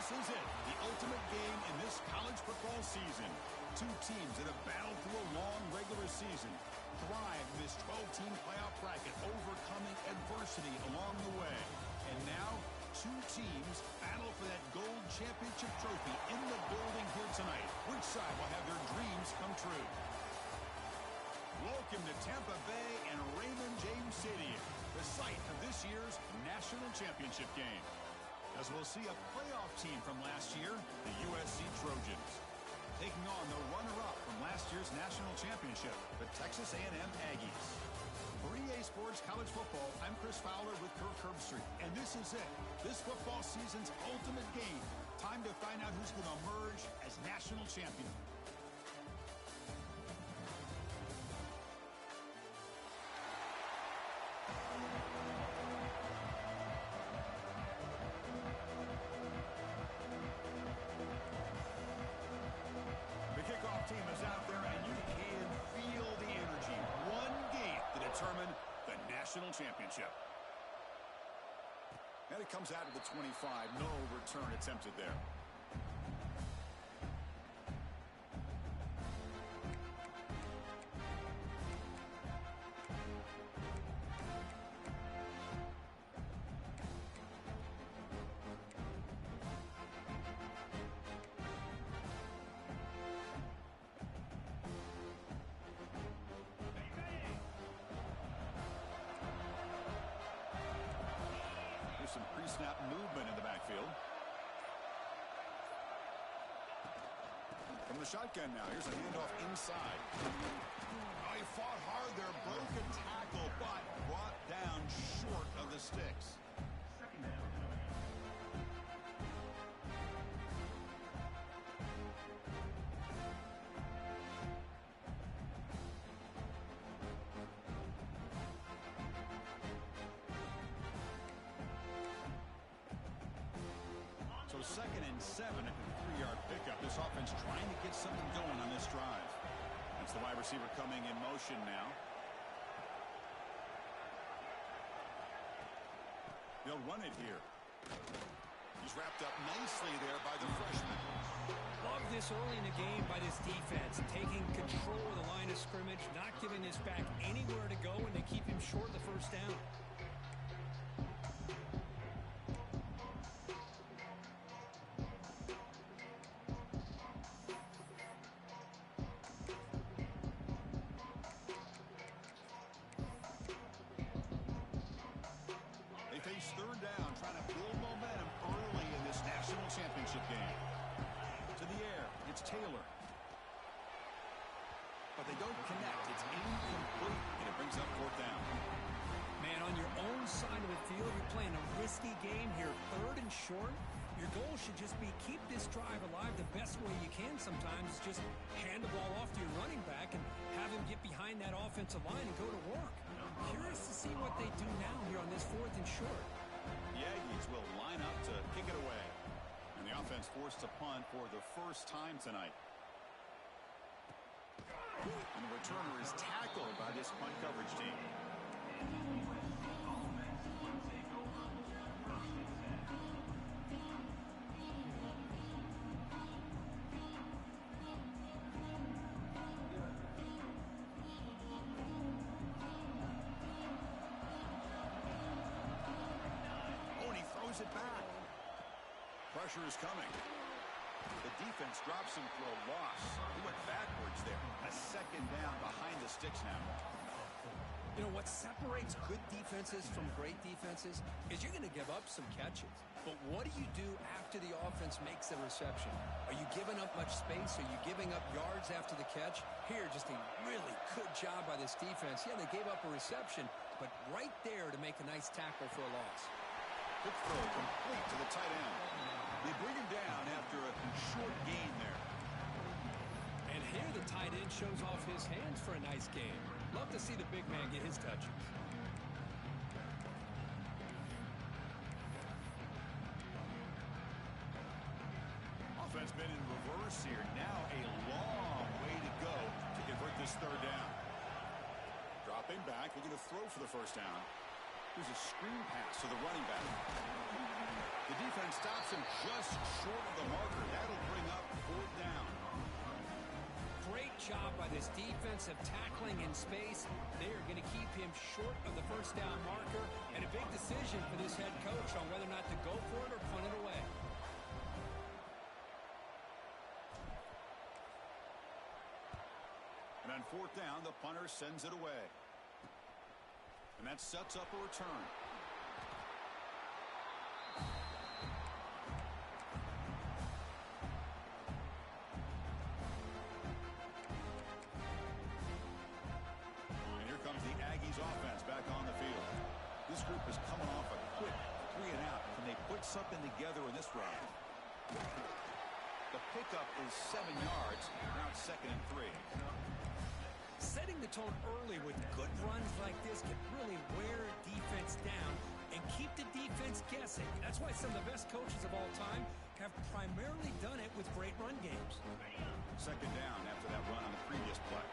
This is it, the ultimate game in this college football season. Two teams that have battled through a long regular season, thrived in this 12-team playoff bracket, overcoming adversity along the way. And now, two teams battle for that gold championship trophy in the building here tonight. Which side will have their dreams come true? Welcome to Tampa Bay and Raymond James Stadium, the site of this year's national championship game. As we'll see a playoff team from last year, the USC Trojans, taking on the runner-up from last year's national championship, the Texas A&M Aggies. For EA Sports College Football, I'm Chris Fowler with Kirk Herbstreit, and this is it, this football season's ultimate game. Time to find out who's going to emerge as national champion. Team is out there, and you can feel the energy. One game to determine the national championship. And it comes out of the 25. No return attempted there. Some pre-snap movement in the backfield. From the shotgun now, here's a handoff inside. Oh, he fought hard there, broke a tackle, but brought down short of the sticks. Second down. So 2nd and 7 at the 3-yard pickup. This offense trying to get something going on this drive. That's the wide receiver coming in motion now. They'll run it here. He's wrapped up nicely there by the freshman. Love this early in the game by this defense, taking control of the line of scrimmage, not giving this back anywhere to go, and they keep him short of the first down. They face 3rd down, trying to build momentum early in this national championship game. To the air, it's Taylor. But they don't connect. It's incomplete, and it brings up 4th down. Man, on your own side of the field, you're playing a risky game here. 3rd and short. Your goal should just be keep this drive alive the best way you can sometimes. Is just hand the ball off to your running back and have him get behind that offensive line and go to work. Curious to see what they do now here on this 4th and short. The Aggies will line up to kick it away. And the offense forced to punt for the first time tonight. And the returner is tackled by this punt coverage team. It back. Pressure is coming. The defense drops him for a loss. He went backwards there. A 2nd down behind the sticks now. You know, what separates good defenses from great defenses is you're going to give up some catches. But what do you do after the offense makes the reception? Are you giving up much space? Are you giving up yards after the catch? Here, just a really good job by this defense. Yeah, they gave up a reception, but right there to make a nice tackle for a loss. Quick throw complete to the tight end. They bring him down after a short gain there. And here the tight end shows off his hands for a nice game. Love to see the big man get his touches. Offense been in reverse here. Now a long way to go to convert this 3rd down. Dropping back, looking to throw for the first down. Here's a screen pass to the running back. The defense stops him just short of the marker. That'll bring up 4th down. Great job by this defensive tackling in space. They are going to keep him short of the 1st down marker, and a big decision for this head coach on whether or not to go for it or punt it away. And on 4th down, the punter sends it away. And that sets up a return. And here comes the Aggies offense back on the field. This group is coming off a quick 3 and out. Can they put something together in this drive? The pickup is 7 yards. Now it's 2nd and 3. Setting the tone early with good runs like this can really wear defense down and keep the defense guessing. That's why some of the best coaches of all time have primarily done it with great run games. 2nd down after that run on the previous play.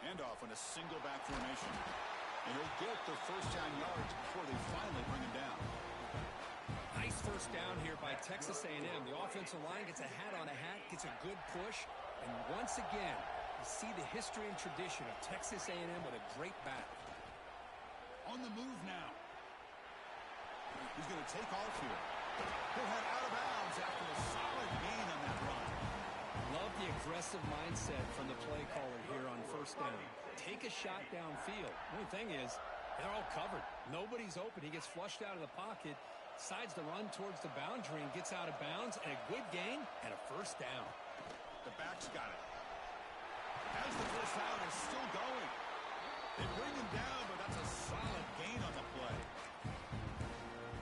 Handoff on a single back formation. And he'll get the 1st down yards before they finally bring him down. Nice 1st down here by Texas A&M. The offensive line gets a hat on a hat, gets a good push, and once again, you see the history and tradition of Texas A&M with a great back. On the move now. He's going to take off here. He'll head out of bounds after a solid gain on that run. Love the aggressive mindset from the play caller here on 1st down. Take a shot downfield. The only thing is, they're all covered. Nobody's open. He gets flushed out of the pocket, decides to run towards the boundary and gets out of bounds, and a good gain and a 1st down. The back's got it. As the 1st down is still going. They bring him down, but that's a solid gain on the play.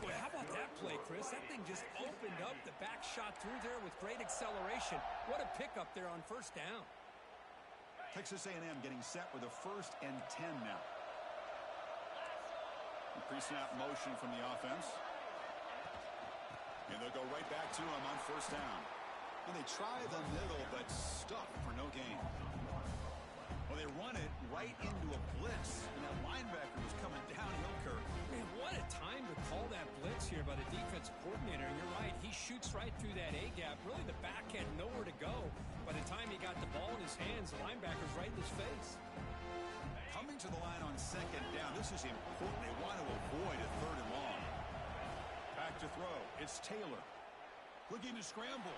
Boy, how about that play, Chris? That thing just opened up. The back shot through there with great acceleration. What a pickup there on 1st down. Texas A&M getting set with a 1st and 10 now. Pre-snap motion from the offense. And they'll go right back to him on 1st down. And they try the middle, but stuck for no gain. Well, they run it right into a blitz, and that linebacker was coming downhill, Kirk. Man, what a time to call that blitz here by the defensive coordinator. And you're right, he shoots right through that A-gap. Really, the back had nowhere to go. By the time he got the ball in his hands, the linebacker's right in his face. Coming to the line on 2nd down. This is important. They want to avoid a 3rd and long. Back to throw. It's Taylor. Looking to scramble.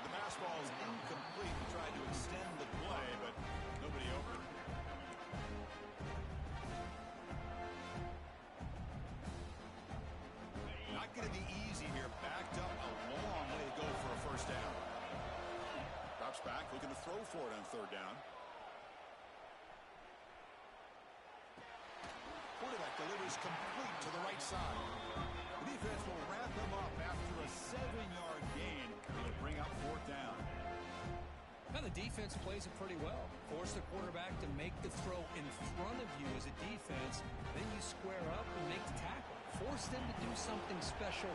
The pass ball is incomplete. He tried to extend the play, but nobody open. Not going to be easy here. Backed up a long way to go for a 1st down. Drops back, looking to throw for it on 3rd down. Quarterback delivers complete to the right side. The defense will wrap him up after a 7-yard gain. It'll bring up 4th down. Now the defense plays it pretty well. Force the quarterback to make the throw in front of you as a defense. Then you square up and make the tackle. Force them to do something special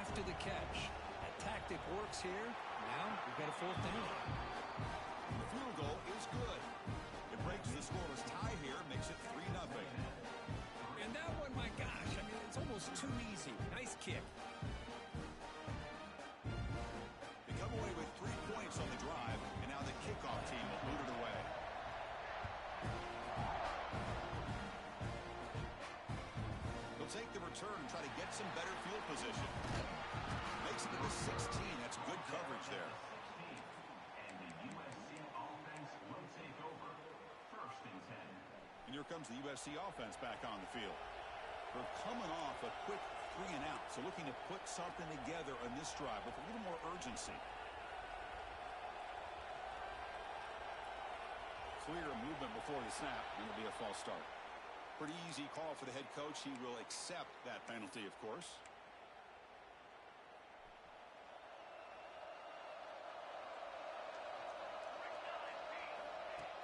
after the catch. That tactic works here. Now we've got a 4th down. The field goal is good. It breaks the scoreless tie here, makes it 3-0. And that one, my gosh, I mean, it's almost too easy. Nice kick. They come away with 3 points on the drive, and now the kickoff team will boot it away. They'll take the return and try to get some better field position. Makes it to the 16. That's good coverage there. And the USC offense will take over 1st and 10. And here comes the USC offense back on the field. They're coming off a quick 3 and out, so looking to put something together on this drive with a little more urgency. Clear movement before the snap, and it'll be a false start. Pretty easy call for the head coach. He will accept that penalty, of course.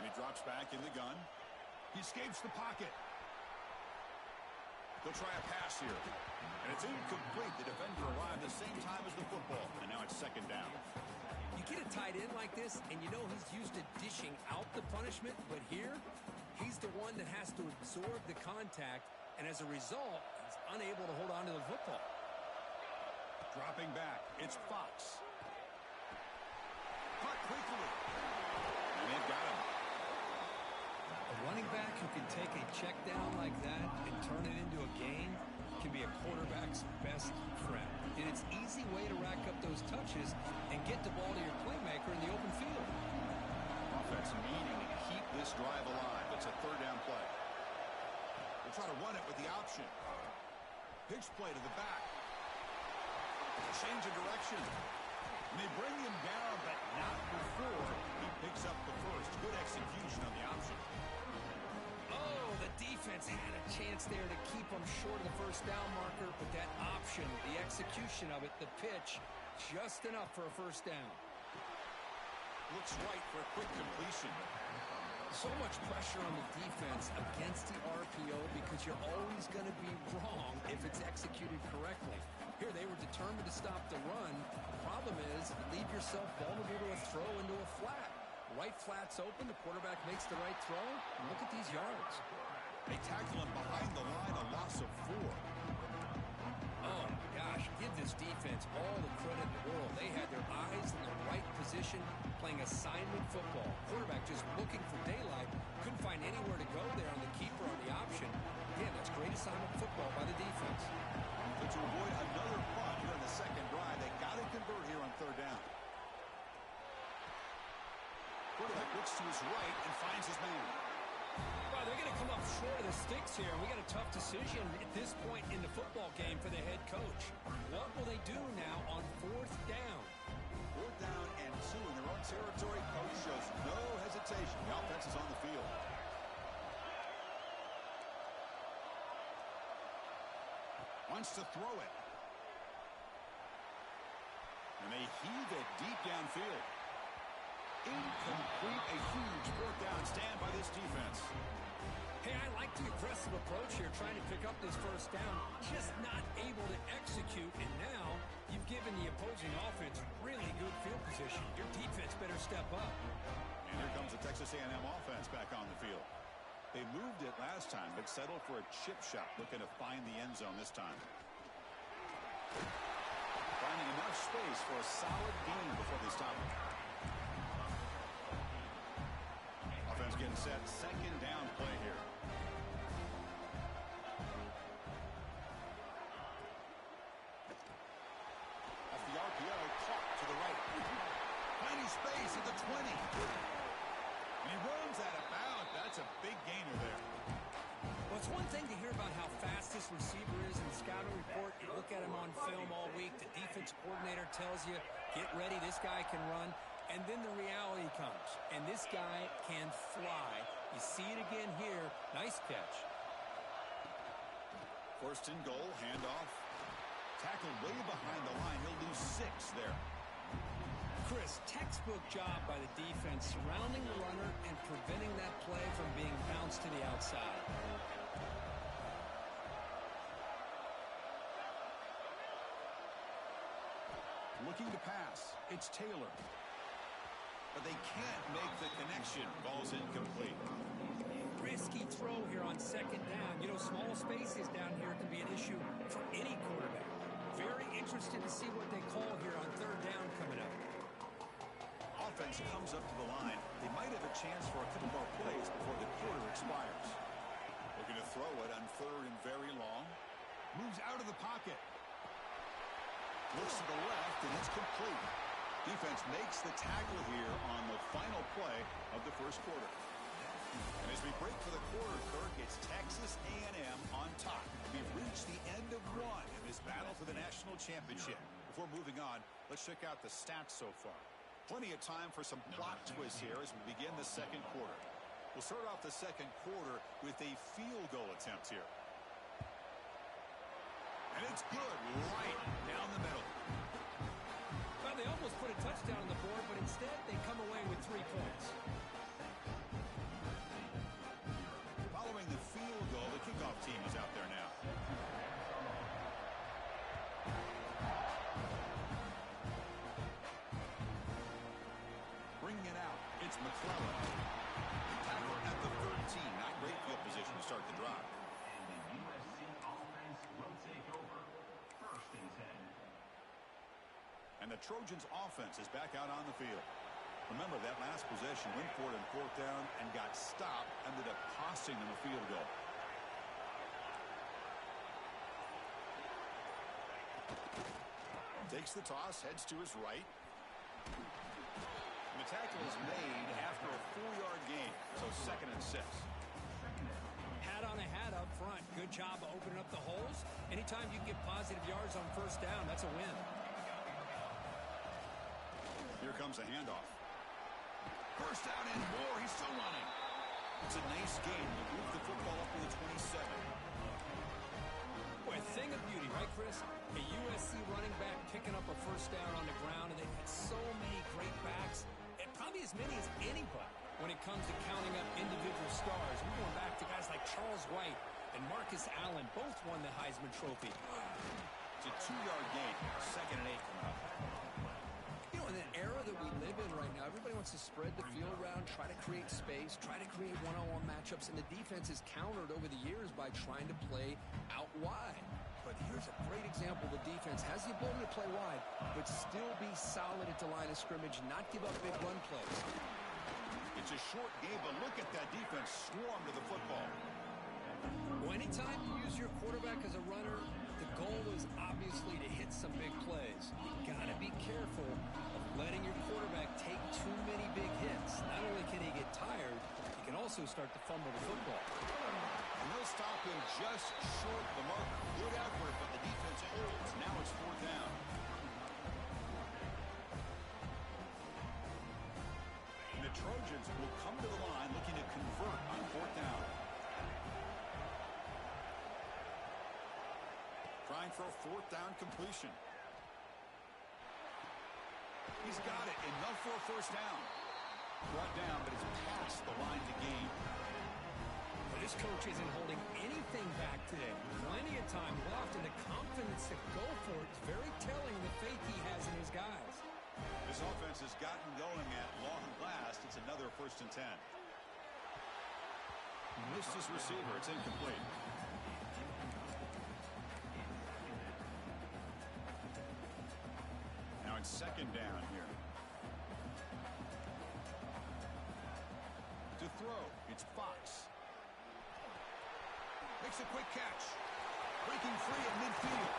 And he drops back in the gun. He escapes the pocket. He'll try a pass here. And it's incomplete. The defender arrived the same time as the football. And now it's 2nd down. You get a tight end like this, and you know he's used to dishing out the punishment, but here, He's the one that has to absorb the contact, and as a result, he's unable to hold on to the football. Dropping back, it's Fox. Caught quickly. And they've got him. A running back who can take a check down like that and turn it into a gain can be a quarterback's best friend. And it's an easy way to rack up those touches and get the ball to your playmaker in the open field. Offense needing to keep this drive alive. It's a third down play. They'll try to run it with the option. Pitch play to the back. Change of direction. And they bring him down, but not before he picks up the first. Good execution on the option. Oh, the defense had a chance there to keep him short of the first down marker, but that option, the execution of it, the pitch, just enough for a first down. Looks right for a quick completion. So much pressure on the defense against the RPO because you're always going to be wrong if it's executed correctly. Here, they were determined to stop the run. The problem is you leave yourself vulnerable to a throw into a flat. Right flat's open, the quarterback makes the right throw, and look at these yards. They tackle him behind the line, a loss of 4. Oh, my gosh, give this defense all the credit in the world. They had their eyes in the right position, playing assignment football. Quarterback just looking for daylight, couldn't find anywhere to go there on the keeper on the option. Again, that's great assignment football by the defense. But to avoid another punt here in the second drive, they got to convert here on third down. Quarterback looks to his right and finds his man. Well, they're going to come up short of the sticks here. We got a tough decision at this point in the football game for the head coach. What will they do now on fourth down? Fourth down and 2 in their own territory. Coach shows no hesitation. The offense is on the field. Wants to throw it. And they heave it deep downfield. Incomplete. A huge fourth down stand by this defense. Hey, I like the aggressive approach here, trying to pick up this first down. Just not able to execute, and now you've given the opposing offense really good field position. Your defense better step up. And here comes the Texas A&M offense back on the field. They moved it last time, but settled for a chip shot, looking to find the end zone this time. Finding enough space for a solid gain before they stop it. Offense getting set. Second down play here. Off the RPO, caught to the right. Finding space at the 20. And he runs out of bounds. That's a big gainer there. Well, it's one thing to hear about how fast this receiver is in the scouting report. You look at him on film all week. The defense coordinator tells you, get ready, this guy can run. And then the reality comes. And this guy can fly. You see it again here. Nice catch. First and goal, handoff. Tackled way behind the line. He'll lose 6 there. Chris, textbook job by the defense surrounding the runner and preventing that play from being bounced to the outside. Looking to pass. It's Taylor. But they can't make the connection. Ball's incomplete. Risky throw here on second down. You know, small spaces down here can be an issue for any quarterback. Very interested to see what they call here on third down coming up. Offense comes up to the line. They might have a chance for a couple more plays before the quarter expires. Looking to throw it on third and very long. Moves out of the pocket. Looks to the left, and it's complete. Defense makes the tackle here on the final play of the first quarter. And as we break for the quarter, Kirk, it's Texas A&M on top. We've reached the end of one in this battle for the national championship. Before moving on, let's check out the stats so far. Plenty of time for some plot twists here as we begin the second quarter. We'll start off the second quarter with a field goal attempt here. And it's good right down the middle. Well, they almost put a touchdown on the board, but instead they come away with 3 points. Following the field goal, the kickoff team is out there now. Bringing it out, it's McClellan. Tackle at the 13. team. Not great field position to start the drive. And the USC offense will take over. First and 10. And the Trojans offense is back out on the field. Remember, that last possession went for it in 4th down and got stopped, ended up costing them a field goal. Takes the toss, heads to his right. And the tackle is made after a 4-yard gain, so 2nd and 6. Hat on a hat up front. Good job of opening up the holes. Anytime you get positive yards on 1st down, that's a win. Here comes a handoff. 1st down and more. He's still running. It's a nice game to move the football up to the 27. Boy, a thing of beauty, right, Chris? A USC running back picking up a 1st down on the ground, and they've had so many great backs, and probably as many as anybody when it comes to counting up individual stars. We're going back to guys like Charles White and Marcus Allen, both won the Heisman Trophy. It's a 2-yard gain. 2nd and 8 coming up. You know, in an era that we live in right now, everybody wants to spread the field around, try to create space, try to create one-on-one matchups, and the defense is countered over the years by trying to play out wide. But here's a great example. The defense has the ability to play wide, but still be solid at the line of scrimmage, not give up big run plays. It's a short game, but look at that defense swarm to the football. Well, anytime you use your quarterback as a runner, the goal is obviously to hit some big plays. You got to be careful of letting your quarterback take too many big hits. Not only can he get tired, he can also start to fumble the football. And they'll stop him just short of the mark. Good effort, but the defense holds. Now it's 4th down. And the Trojans will come to the line looking to convert on 4th down. Trying for a 4th down completion. He's got it. Enough for a 1st down. Brought down, but it's past the line to gain. This coach isn't holding anything back today. Plenty of time left, and the confidence to go for it is very telling the faith he has in his guys. This offense has gotten going at long last. It's another 1st and 10. Missed his receiver. It's incomplete. Now it's 2nd down here. To throw, it's Fox. Makes a quick catch. Breaking free at midfield.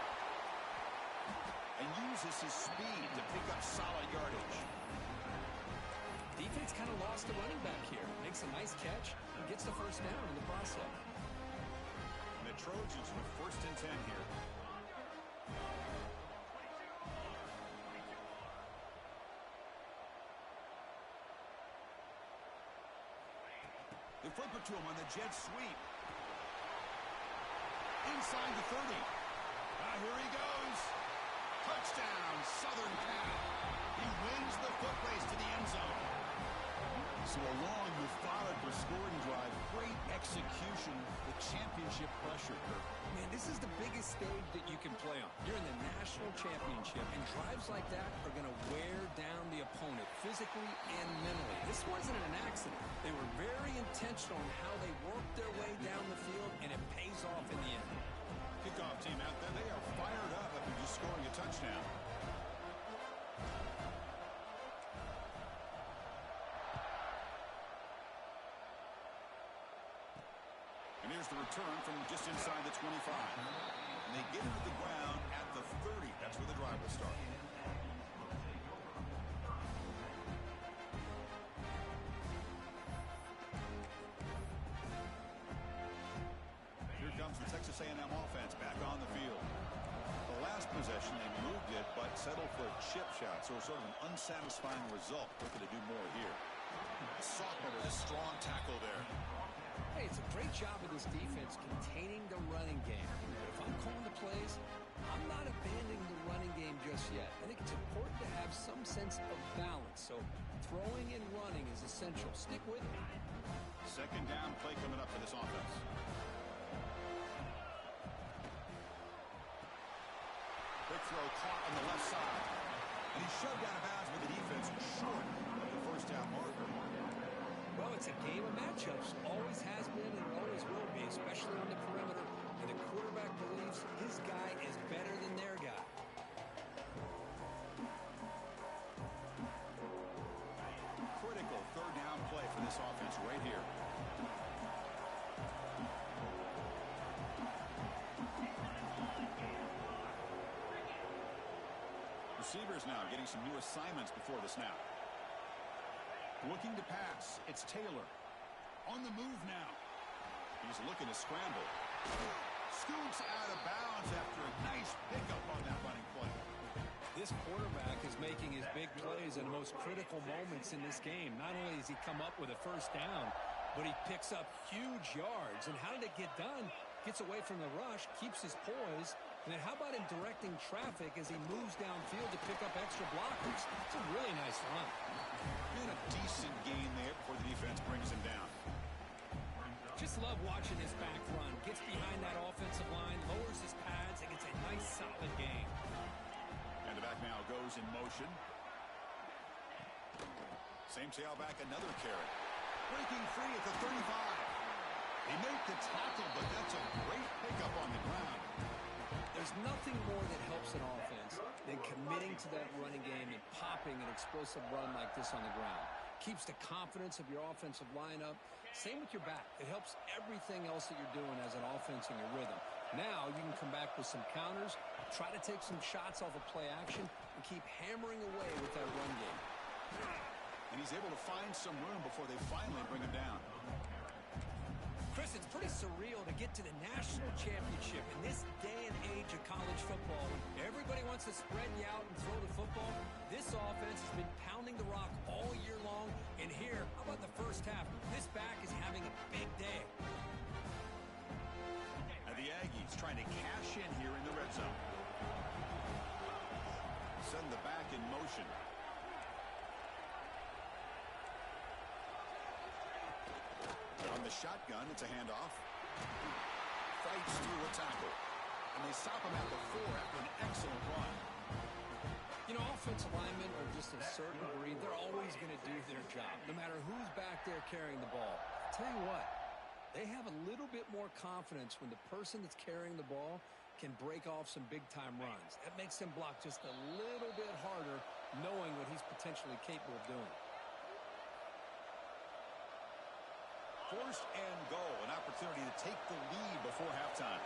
And uses his speed to pick up solid yardage. Defense kind of lost the running back here. Makes a nice catch and gets the 1st down in the process. And the Trojans with 1st and 10 here. They flip it to him on the jet sweep. Inside the 30. Here he goes. Touchdown, Southern Cal. He wins the foot race to the end zone. So a long, methodical scoring drive. Great execution with championship pressure, Kirk. Man, this is the biggest stage that you can play on. You're in the national championship, and drives like that are going to wear down the opponent physically and mentally. This wasn't an accident. They were very intentional in how they worked their way down the field, and it pays off in the end. Kickoff team out there, they are fired up after just scoring a touchdown. And here's the return from just inside the 25. And they get it to the ground at the 30. That's where the drive will start. Here comes the Texas A&M offense back on the field. The last possession, they moved it, but settled for a chip shot. So sort of an unsatisfying result. Looking to do more here. A sophomore with a strong tackle there. Hey, it's a great job of this defense containing the running game. But if I'm calling the plays, I'm not abandoning the running game just yet. I think it's important to have some sense of balance. So throwing and running is essential. Stick with it. 2nd down play coming up for this offense. Quick throw caught on the left side. And he's shoved out of bounds with the defense short of the 1st down marker. Well, it's a game of matchups. Always has been and it always will be, especially on the perimeter. And the quarterback believes his guy is better than their guy. Critical third down play for this offense right here. Receivers now getting some new assignments before the snap. Looking to pass. It's Taylor. On the move now. He's looking to scramble. Scoots out of bounds after a nice pickup on that running play. This quarterback is making his big plays in the most critical moments in this game. Not only does he come up with a first down, but he picks up huge yards. And how did it get done? Gets away from the rush, keeps his poise. And then how about him directing traffic as he moves downfield to pick up extra blockers? It's a really nice run. Been a decent gain there before the defense brings him down. Just love watching this back run. Gets behind that offensive line, lowers his pads, and gets a nice solid gain. And the back now goes in motion. Same tailback, another carry. Breaking free at the 35. He made the tackle, but that's a great pickup on the ground. There's nothing more that helps an offense than committing to that running game and popping an explosive run like this on the ground. Keeps the confidence of your offensive lineup. Same with your back. It helps everything else that you're doing as an offense in your rhythm. Now you can come back with some counters, try to take some shots off of play action, and keep hammering away with that run game. And he's able to find some room before they finally bring him down. Chris, it's pretty surreal to get to the national championship in this day and age of college football. Everybody wants to spread you out and throw the football. This offense has been pounding the rock all year long. And here, how about the first half? This back is having a big day. And the Aggies trying to cash in here in the red zone. Send the back in motion. On the shotgun, it's a handoff. Fights through a tackle. And they stop him at the 4 after an excellent run. You know, offensive linemen are just a certain breed. They're always going to do their job, no matter who's back there carrying the ball. I'll tell you what, they have a little bit more confidence when the person that's carrying the ball can break off some big-time runs. That makes them block just a little bit harder, knowing what he's potentially capable of doing. First and goal, an opportunity to take the lead before halftime.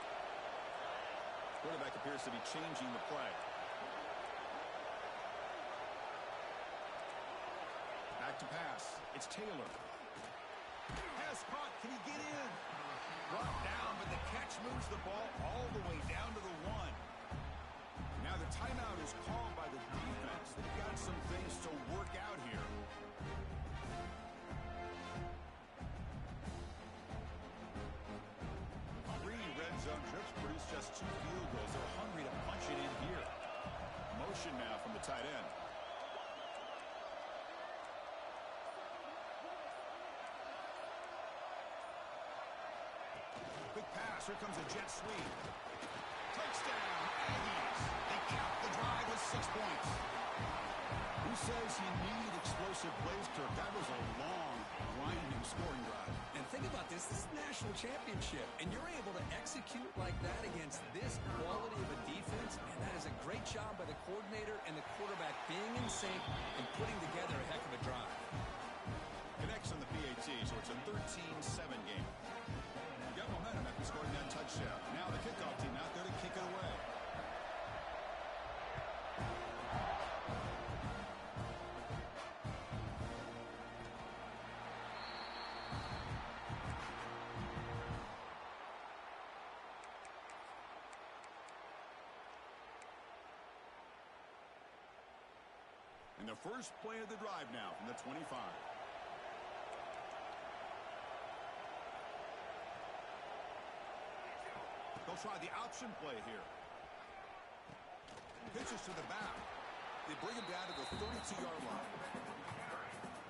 Quarterback appears to be changing the play. Back to pass. It's Taylor. Pass caught. Can he get in? Brought down, but the catch moves the ball all the way down to the 1. Now the timeout is called by the defense. They've got some things to work out here. Zone trips produce just 2 field goals. They're hungry to punch it in here. Motion now from the tight end. Quick pass. Here comes a jet sweep. Touchdown, Aggies. They cap the drive with 6 points. Who says you need explosive plays, Kirk? That was a long, winding scoring drive. And think about this. This is a national championship, and you're able to execute like that against this quality of a defense, and that is a great job by the coordinator and the quarterback being in sync and putting together a heck of a drive. Connects on the PAT, so it's a 13-7 game. You got momentum after scoring that touchdown. Now the kickoff team out there to kick it away. And the first play of the drive now from the 25. They'll try the option play here. Pitches to the back. They bring him down to the 32-yard line.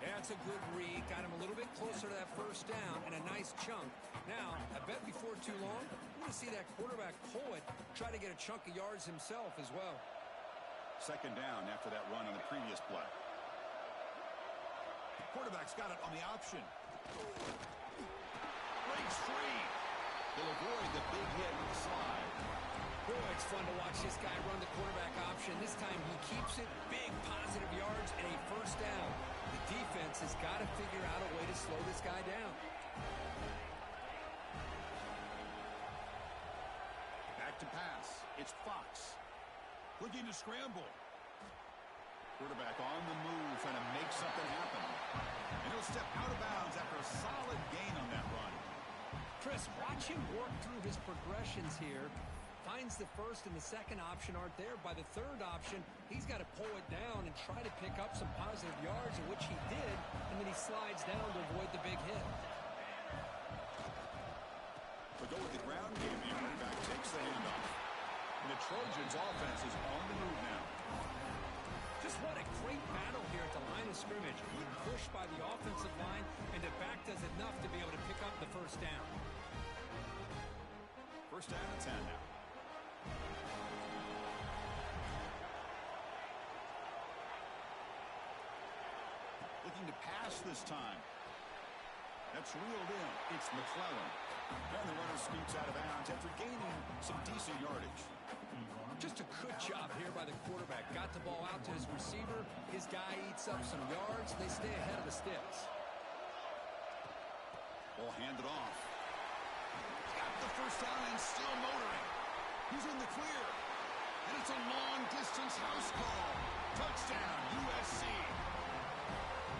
That's a good read. Got him a little bit closer to that first down and a nice chunk. Now, I bet before too long, we're going to see that quarterback pull it, try to get a chunk of yards himself as well. Second down after that run on the previous play. Quarterback's got it on the option. Breaks free. He'll avoid the big hit with the slide. Boy, it's fun to watch this guy run the quarterback option. This time he keeps it. Big positive yards and a first down. The defense has got to figure out a way to slow this guy down. Back to pass. It's Fox. Looking to scramble. Quarterback on the move, trying to make something happen. And he'll step out of bounds after a solid gain on that run. Chris, watch him work through his progressions here. Finds the first and the second option aren't there. By the third option, he's got to pull it down and try to pick up some positive yards, of which he did, and then he slides down to avoid the big hit. But go with the ground game. The running back takes the handoff. And the Trojans' offense is on the move now. Just what a great battle here at the line of scrimmage. Good push by the offensive line, and the back does enough to be able to pick up the first down. First down and 10 now. Looking to pass this time. That's reeled in. It's McClellan. And the runner scoots out of bounds after gaining some decent yardage. Just a good job here by the quarterback. Got the ball out to his receiver. His guy eats up some yards. They stay ahead of the sticks. Ball handed off. Got the first down and still motoring. He's in the clear. And it's a long-distance house call. Touchdown, USC.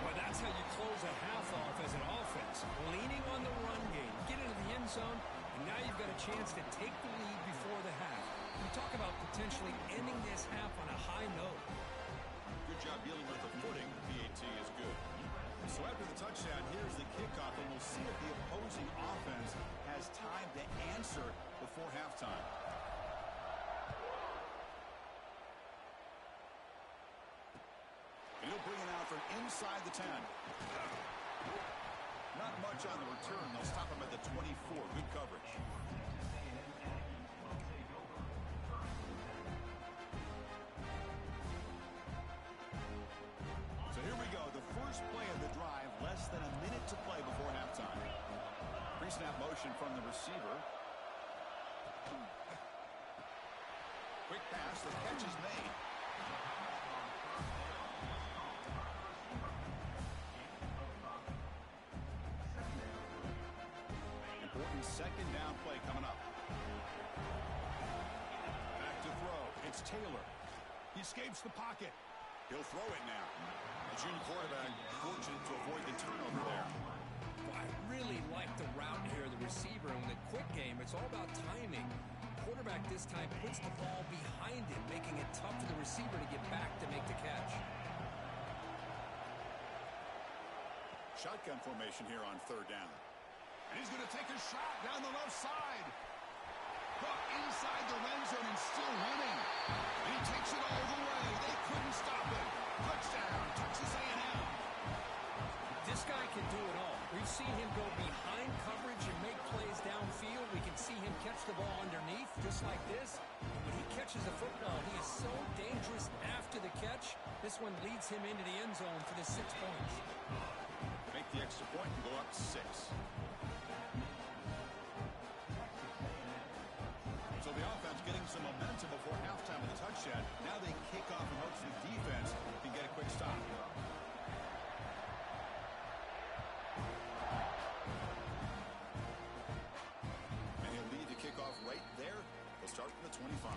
Well, that's how you close a half off as an offense. Leaning on the run game. Get into the end zone, and now you've got a chance to take the lead before the half. You talk about potentially ending this half on a high note. Good job dealing with the footing. The PAT is good. So after the touchdown, here's the kickoff, and we'll see if the opposing offense has time to answer before halftime. And he'll bring it out from inside the 10. Not much on the return. They'll stop him at the 24. Good coverage. So here we go. The first play of the drive. Less than a minute to play before halftime. Pre-snap motion from the receiver. Quick pass. The catch is made. Important second down play coming up. Back to throw. It's Taylor. He escapes the pocket. He'll throw it now. The junior quarterback fortunate to avoid the turnover there. Well, I really like the route here, the receiver. In the quick game, it's all about timing. Quarterback this time puts the ball behind him, making it tough for the receiver to get back to make the catch. Shotgun formation here on third down. And he's going to take a shot down the left side. Hook inside the red zone and still running. And he takes it all the way. They couldn't stop him. Touchdown, Texas A&M. This guy can do it all. We've seen him go behind coverage and make plays downfield. We can see him catch the ball underneath, just like this. When he catches the football, he is so dangerous after the catch. This one leads him into the end zone for the 6 points. Make the extra point and go up to 6. So the offense getting some momentum before halftime with a touchdown. Now they kick off and hopes the defense can get a quick stop. And he'll lead the kickoff right there. He'll start from the 25.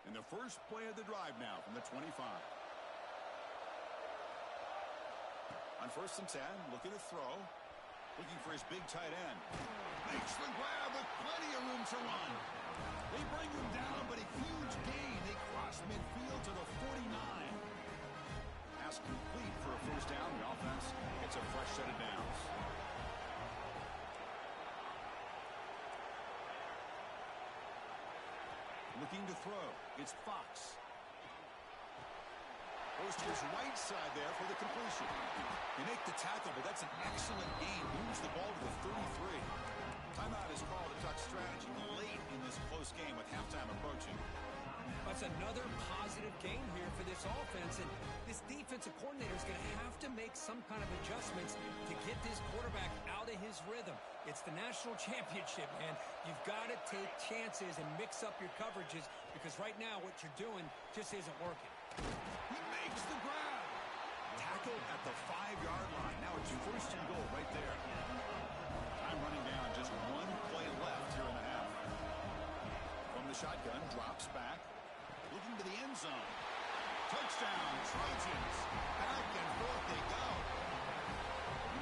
And the first play of the drive now from the 25. On first and 10, looking to throw. Looking for his big tight end. Makes the grab with plenty of room to run. They bring him down, but a huge gain. They cross midfield to the 49. Pass complete for a first down. The offense gets a fresh set of downs. Looking to throw. It's Fox. Goes to his right side there for the completion. They make the tackle, but that's an excellent gain. Moves the ball to the 33. Timeout is called to talk strategy late in this close game with halftime approaching. That's another positive game here for this offense, and this defensive coordinator is going to have to make some kind of adjustments to get this quarterback out of his rhythm. It's the national championship, man. You've got to take chances and mix up your coverages because right now what you're doing just isn't working. He makes the grab. Tackle at the 5-yard line. Now it's first and goal right there. Time running down. Just one play left here in the half. From the shotgun, drops back. Looking to the end zone. Touchdown, Trojans. Back and forth they go.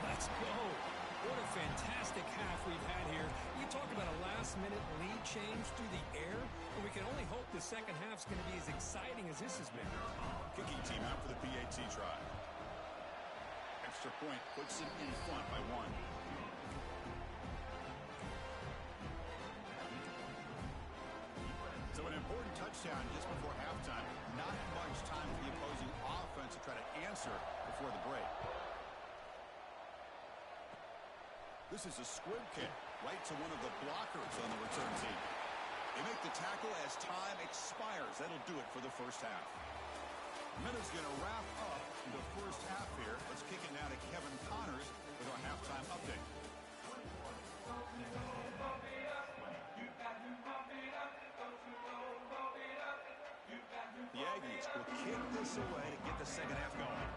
Let's go. What a fantastic half we've had here. You talk about a last-minute lead change through the air, and we can only hope the second half's going to be as exciting as this has been. Kicking team out for the PAT try. Extra point puts them in front by 1. So an important touchdown just before halftime. Not much time for the opposing offense to try to answer before the break. This is a squib kick right to one of the blockers on the return team. They make the tackle as time expires. That'll do it for the first half. Minute's going to wrap up the first half here. Let's kick it now to Kevin Connors with our halftime update. The Aggies will kick this away to get the second half going.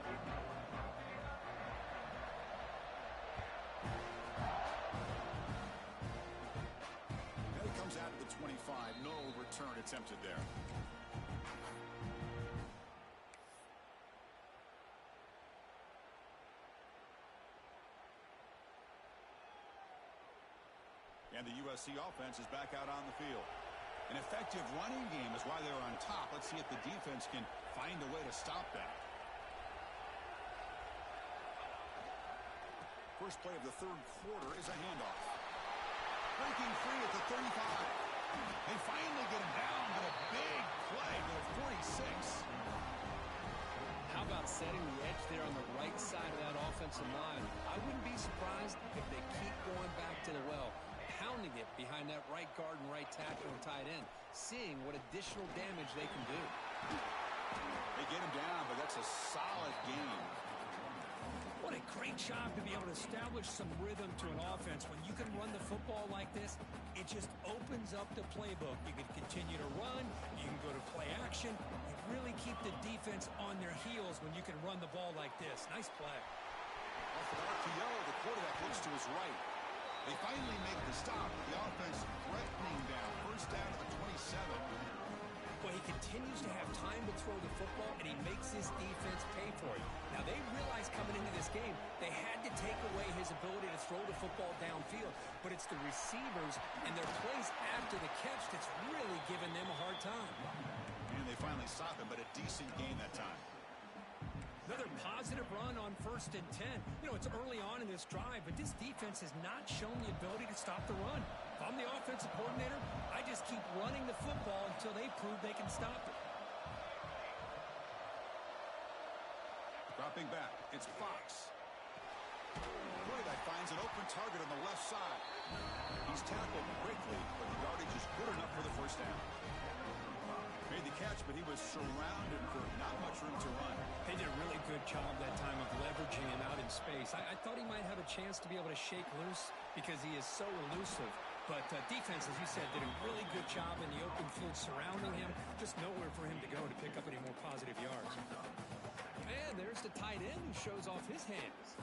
Now he comes out to the 25. No return attempted there. And the USC offense is back out on the field. An effective running game is why they're on top. Let's see if the defense can find a way to stop that. First play of the third quarter is a handoff. Breaking free at the 35. They finally get him down, but a big play to the 46. How about setting the edge there on the right side of that offensive line? I wouldn't be surprised if they keep going back to the well, pounding it behind that right guard and right tackle and tight end, seeing what additional damage they can do. They get him down, but that's a solid game. What a great job to be able to establish some rhythm to an offense. When you can run the football like this, it just opens up the playbook. You can continue to run. You can go to play action. You really keep the defense on their heels when you can run the ball like this. Nice play. Off the RPO, the quarterback looks to his right. They finally make the stop. The offense threatening down. First down to the 27. Well, he continues to have time to throw the football, and he makes his defense pay for it. Now, they realized coming into this game, they had to take away his ability to throw the football downfield, but it's the receivers and their plays after the catch that's really giving them a hard time. And they finally stop him, but a decent game that time. Another positive run on 1st and 10. You know, it's early on in this drive, but this defense has not shown the ability to stop the run. If I'm the offensive coordinator, I just keep running the football until they prove they can stop it. Dropping back, it's Fox. Quarterback finds an open target on the left side. He's tackled quickly, but the yardage is good enough for the first down. Made the catch, but he was surrounded for not much room to run. They did a really good job that time of leveraging him out in space. I thought he might have a chance to be able to shake loose because he is so elusive. But defense, as you said, did a really good job in the open field surrounding him. Just nowhere for him to go to pick up any more positive yards. And there's the tight end who shows off his hands.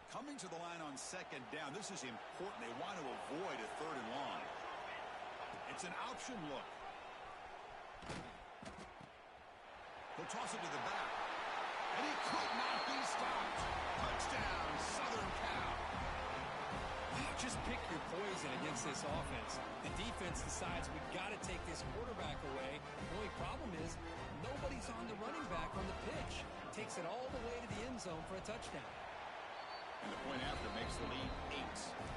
Coming to the line on second down, this is important. They want to avoid a third and long. It's an option look. He'll toss it to the back. And he could not be stopped. Touchdown, Southern Cal. Just pick your poison against this offense. The defense decides we've got to take this quarterback away. The only problem is nobody's on the running back on the pitch. Takes it all the way to the end zone for a touchdown. And the point after makes the lead 8.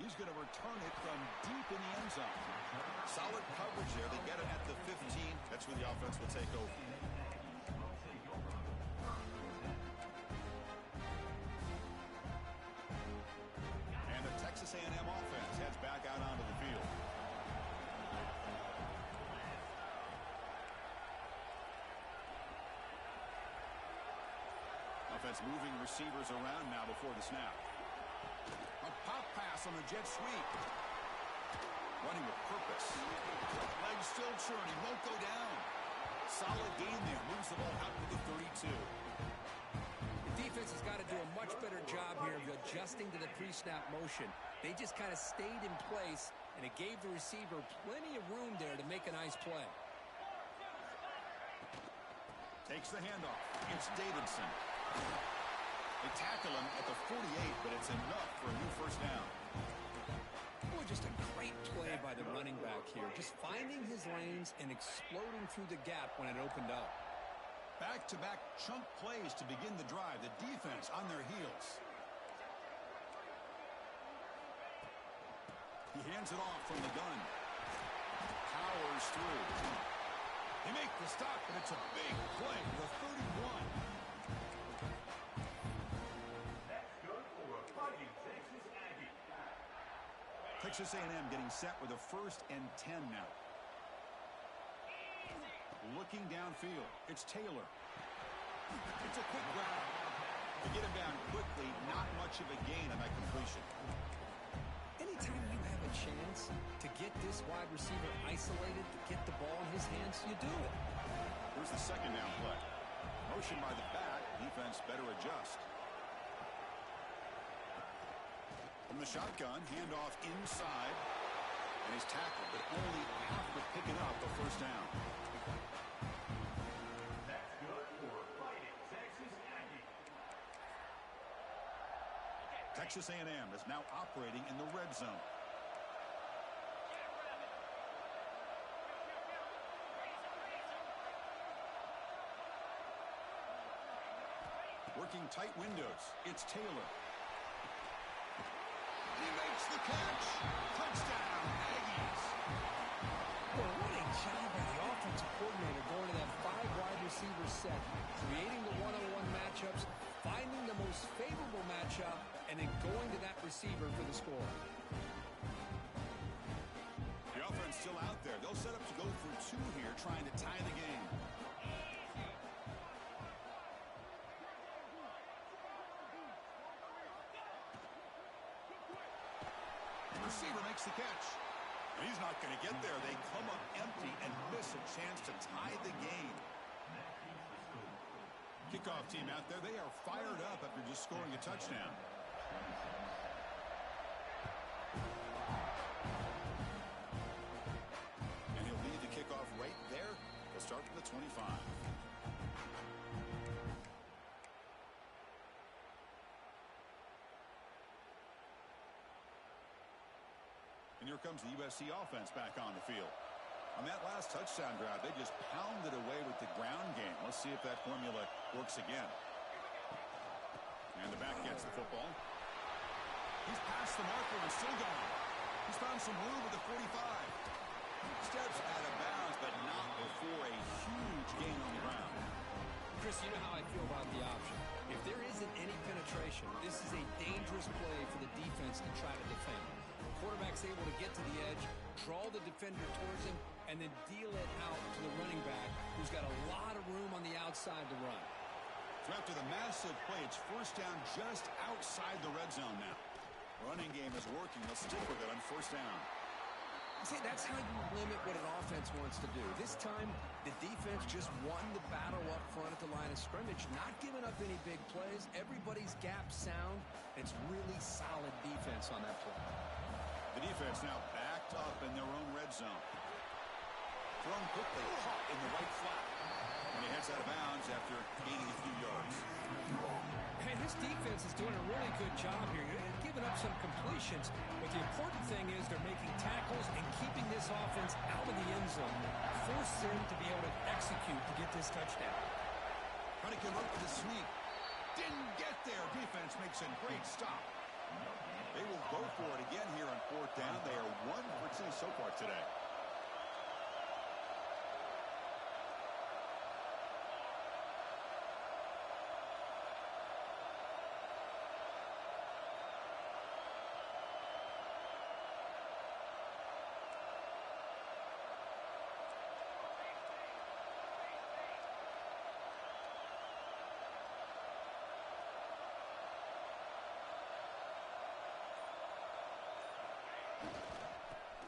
He's going to return it from deep in the end zone. Solid coverage there. They get it at the 15. That's where the offense will take over. And the Texas A&M offense heads back out onto the field. Offense moving receivers around now before the snap. A pop pass on the jet sweep. Running with purpose. Legs still churning. Won't go down. Solid gain there. Moves the ball out to the 32. The defense has got to do a much better job here of adjusting to the pre-snap motion. They just kind of stayed in place, and it gave the receiver plenty of room there to make a nice play. Takes the handoff. It's Davidson. They tackle him at the 48, but it's enough for a new first down. Boy, just a great play by the running back here. Just finding his lanes and exploding through the gap when it opened up. Back-to-back chunk plays to begin the drive. The defense on their heels. He hands it off from the gun. Powers through. They make the stop, but it's a big play for the 31. Texas A&M getting set with a 1st and 10 now. Looking downfield. It's Taylor. It's a quick grab. To get him down quickly, not much of a gain on that completion. Anytime you have a chance to get this wide receiver isolated, to get the ball in his hands, you do it. Here's the second down play. Motion by the back. Defense better adjust. From the shotgun, handoff inside. And he's tackled, but only after picking up a first down. That's good for Fighting Texas Aggies. Texas A&M is now operating in the red zone. Working tight windows. It's Taylor. He makes the catch. Touchdown, Aggies. Well, what a job by the offensive coordinator going to that 5 wide receiver set, creating the one-on-one matchups, finding the most favorable matchup, and then going to that receiver for the score. The offense still out there. They'll set up to go for 2 here, trying to tie the game. Receiver makes the catch. And he's not going to get there. They come up empty and miss a chance to tie the game. Kickoff team out there. They are fired up after just scoring a touchdown. And he'll lead the kickoff right there. He'll start from the 25. And here comes the USC offense back on the field. On that last touchdown drive, they just pounded away with the ground game. Let's see if that formula works again. And the back gets the football. He's past the marker and still going. He's found some room at the 45. Steps out of bounds, but not before a huge gain on the ground. Chris, you know how I feel about the option. If there isn't any penetration, this is a dangerous play for the defense to try to defend. Quarterback's able to get to the edge, draw the defender towards him, and then deal it out to the running back, who's got a lot of room on the outside to run. So after the massive play, it's first down just outside the red zone now. Running game is working. They'll stick with it on first down. See, that's how you limit what an offense wants to do. This time, the defense just won the battle up front at the line of scrimmage, not giving up any big plays. Everybody's gap sound. It's really solid defense on that play. The defense now backed up in their own red zone. Thrown quickly, caught in the right flat. And he heads out of bounds after gaining a few yards. Hey, this defense is doing a really good job here. They're giving up some completions, but the important thing is they're making tackles and keeping this offense out of the end zone. Force them to be able to execute to get this touchdown. Trying to convert with the sneak. Didn't get there. Defense makes a great stop. They will go for it again here on fourth down. They are 1 for 2 so far today.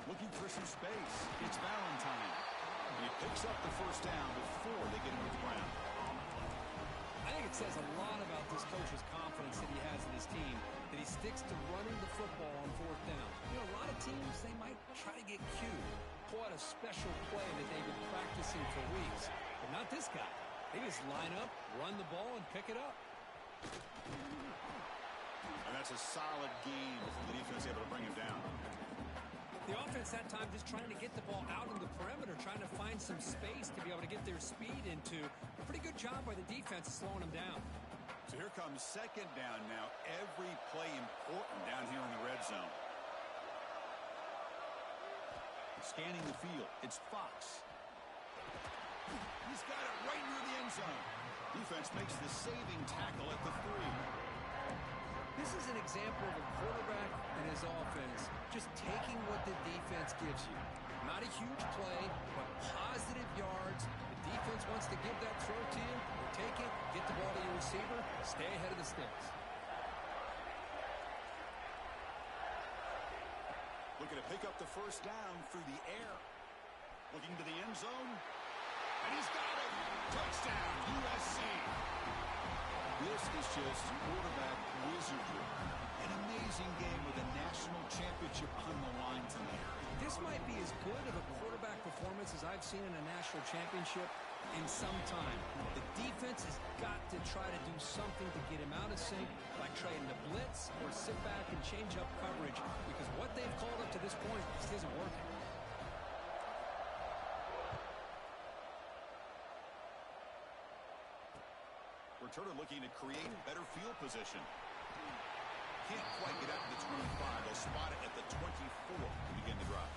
Looking for some space. It's Valentine. He picks up the first down before they get him to the ground. I think it says a lot about this coach's confidence that he has in his team, that he sticks to running the football on fourth down. You know, a lot of teams, they might try to get cute, pull out a special play that they've been practicing for weeks. But not this guy. They just line up, run the ball, and pick it up. And that's a solid game. The defense able to bring him down. The offense that time just trying to get the ball out in the perimeter, trying to find some space to be able to get their speed into. A pretty good job by the defense slowing them down. So here comes second down now. Every play important down here in the red zone. Scanning the field. It's Fox. He's got it right near the end zone. Defense makes the saving tackle at the 3. This is an example of a quarterback and his offense just taking what the defense gives you. Not a huge play, but positive yards. The defense wants to give that throw to you. You take it, get the ball to your receiver, stay ahead of the sticks. Looking to pick up the first down through the air. Looking to the end zone. And he's got it. Touchdown, USC. This is just quarterback wizardry. An amazing game with a national championship on the line tonight. This might be as good of a quarterback performance as I've seen in a national championship in some time. The defense has got to try to do something to get him out of sync, like trying to blitz or sit back and change up coverage, because what they've called up to this point just isn't working. Returner looking to create better field position. Can't quite get out to the 25. They'll spot it at the 24 to begin the drive.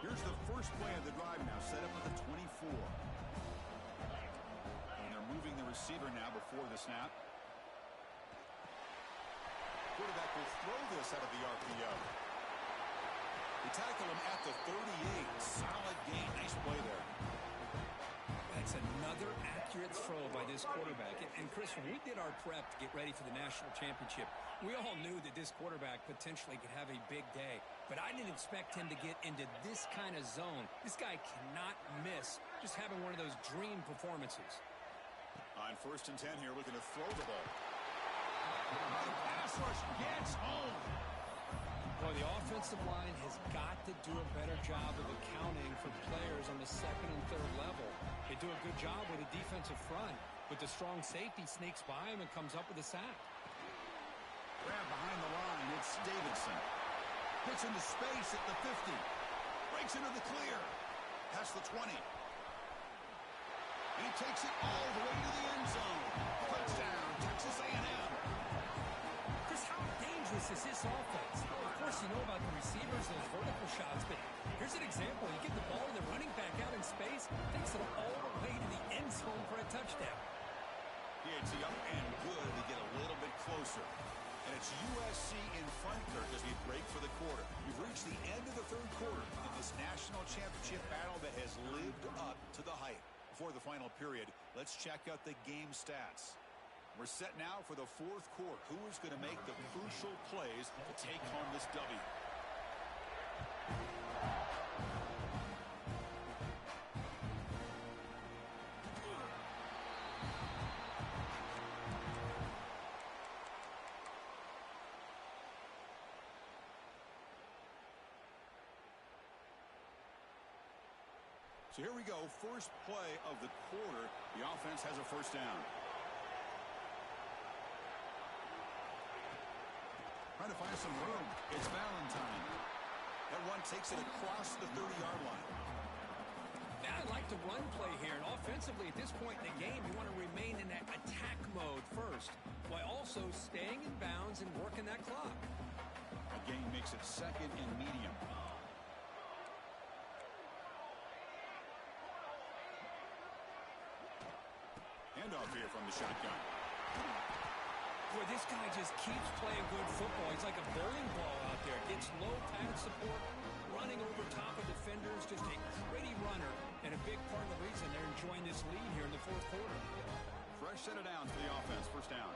Here's the first play of the drive now, set up at the 24. And they're moving the receiver now before the snap. Quarterback will throw this out of the RPO. They tackle him at the 38. Solid game. Nice play there. That's another accurate throw by this quarterback. And Chris, when we did our prep to get ready for the national championship, we all knew that this quarterback potentially could have a big day. But I didn't expect him to get into this kind of zone. This guy cannot miss just having one of those dream performances. On 1st and 10 here, looking to throw the ball. The pass rush gets home. Well, the offensive line has got to do a better job of accounting for players on the 2nd and 3rd level. They do a good job with the defensive front, but the strong safety sneaks by him and comes up with a sack. Grab behind the line. It's Davidson. Gets into space at the 50. Breaks into the clear. Past the 20. And he takes it all the way to the end zone. Touchdown, Texas A&M. Chris, how dangerous is this offense? Of course, you know about the receivers, those vertical shots, but here's an example. You get the ball and the running back out in space, takes it all the way to the end zone for a touchdown. It's up and good to get a little bit closer. And it's USC in front, Kirk, as we break for the quarter. We've reached the end of the 3rd quarter in this national championship battle that has lived up to the hype. Before the final period, let's check out the game stats. We're set now for the 4th quarter. Who is going to make the crucial plays to take home this W? So here we go. First play of the quarter. The offense has a first down. Trying to find some room. It's Valentine. That one takes it across the 30-yard line. Yeah, I like the run play here. And offensively, at this point in the game, you want to mode first, while also staying in bounds and working that clock. A gain makes it second and medium. Handoff here from the shotgun. Boy, this guy just keeps playing good football. He's like a bowling ball out there. Gets low pad support, running over top of defenders. Just a gritty runner, and a big part of the reason they're enjoying this lead here in the fourth quarter. Fresh set of downs for the offense. First down.